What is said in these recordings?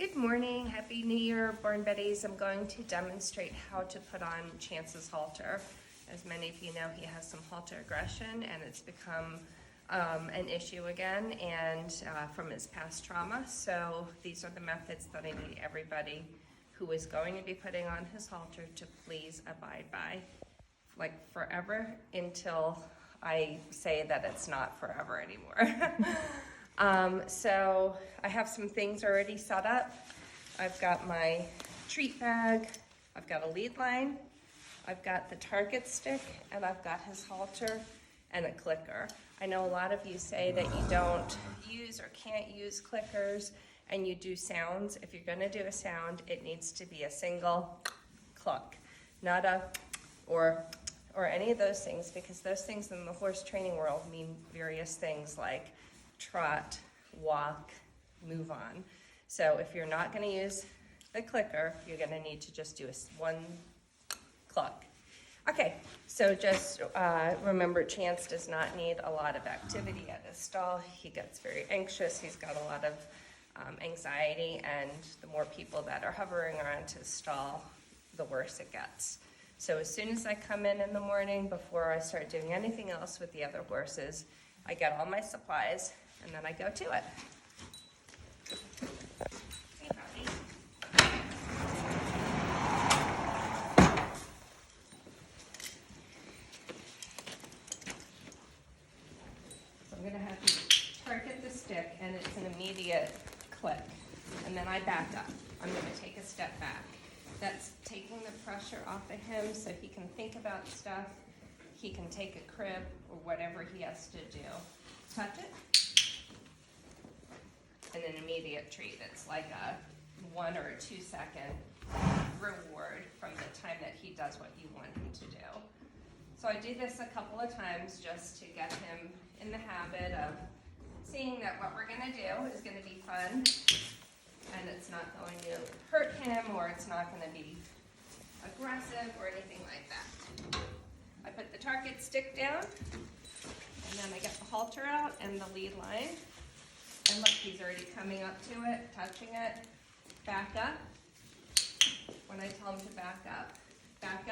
Good morning, Happy New Year, Born Betties. I'm going to demonstrate how to put on Chance's halter. As many of you know, he has some halter aggression and it's become an issue again and from his past trauma. So these are the methods that I need everybody who is going to be putting on his halter to please abide by, like forever, until I say that it's not forever anymore. So I have some things already set up. I've got my treat bag, I've got a lead line, I've got the target stick, and I've got his halter and a clicker. I know a lot of you say that you don't use or can't use clickers and you do sounds. If you're gonna do a sound, it needs to be a single cluck, not a or any of those things, because those things in the horse training world mean various things like trot, walk, move on. So if you're not going to use the clicker, you're going to need to just do one cluck. Okay, so just remember, Chance does not need a lot of activity at his stall. He gets very anxious. He's got a lot of anxiety, and the more people that are hovering around his stall, the worse it gets. So as soon as I come in the morning, before I start doing anything else with the other horses, I get all my supplies, and then I go to it. Hey, buddy. So I'm going to have you target the stick, and it's an immediate click. And then I back up. I'm going to take a step back. That's taking the pressure off of him so he can think about stuff. He can take a crib or whatever he has to do. Touch it. And an immediate treat. It's like a 1 or 2 second reward from the time that he does what you want him to do. So I do this a couple of times just to get him in the habit of seeing that what we're gonna do is gonna be fun, and it's not going to hurt him, or it's not gonna be aggressive or anything like that. I put the target stick down, and then I get the halter out and the lead line. And look, he's already coming up to it, touching it. Back up. When I tell him to back up, I'm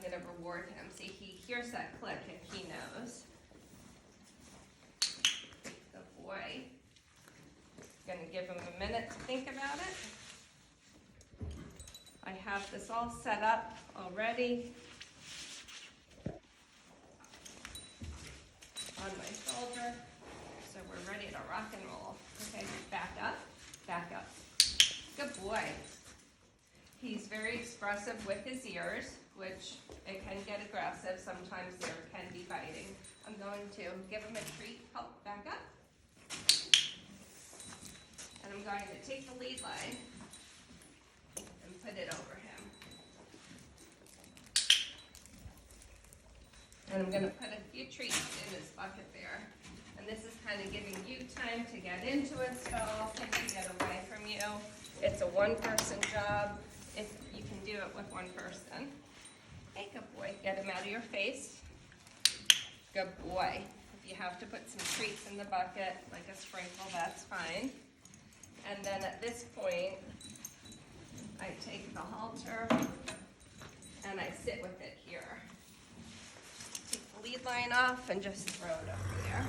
going to reward him. See, he hears that click and he knows. Good boy. Going to give him a minute to think about it. I have this all set up already on my shoulder. So we're ready to rock and roll. Okay, back up. Good boy. He's very expressive with his ears, which it can get aggressive. Sometimes there can be biting. I'm going to give him a treat. Help, back up. And I'm going to take the lead line and put it over him. And I'm going to put a few treats in his bucket there. And this is kind of giving you time to get into a stall, him to get away from you. It's a one-person job if you can do it with one person. Hey, good boy. Get him out of your face. Good boy. If you have to put some treats in the bucket, like a sprinkle, that's fine. And then at this point, I take the halter and I sit with it here. Take the lead line off and just throw it over there.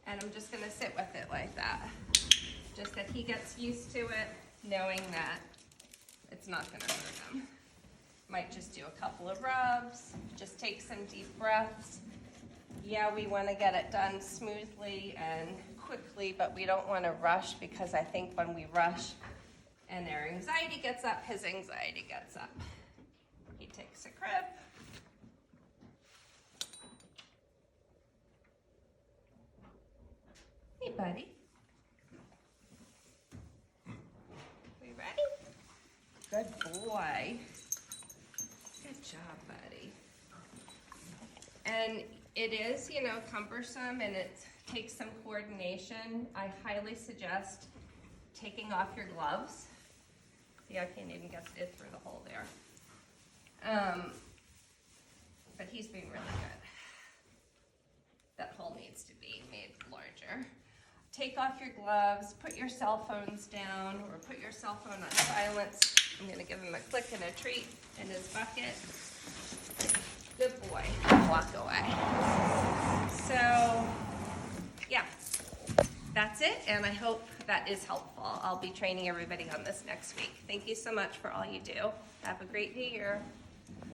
And I'm just going to sit with it like that. Just that he gets used to it, knowing that it's not going to hurt him. Might just do a couple of rubs, just take some deep breaths. Yeah, we want to get it done smoothly and quickly, but we don't want to rush, because I think when we rush and our anxiety gets up, his anxiety gets up. He takes a crib. Hey, buddy. We ready? Good boy. Good job, buddy. And it is, cumbersome, and it takes some coordination. I highly suggest taking off your gloves. See, I can't even get it through the hole there. But he's being really good. That hole needs to be made larger. take off your gloves, put your cell phones down, or put your cell phone on silence. I'm gonna give him a click and a treat in his bucket. Good boy, walk away. So, yeah, that's it, and I hope that is helpful. I'll be training everybody on this next week. Thank you so much for all you do. Have a great new year.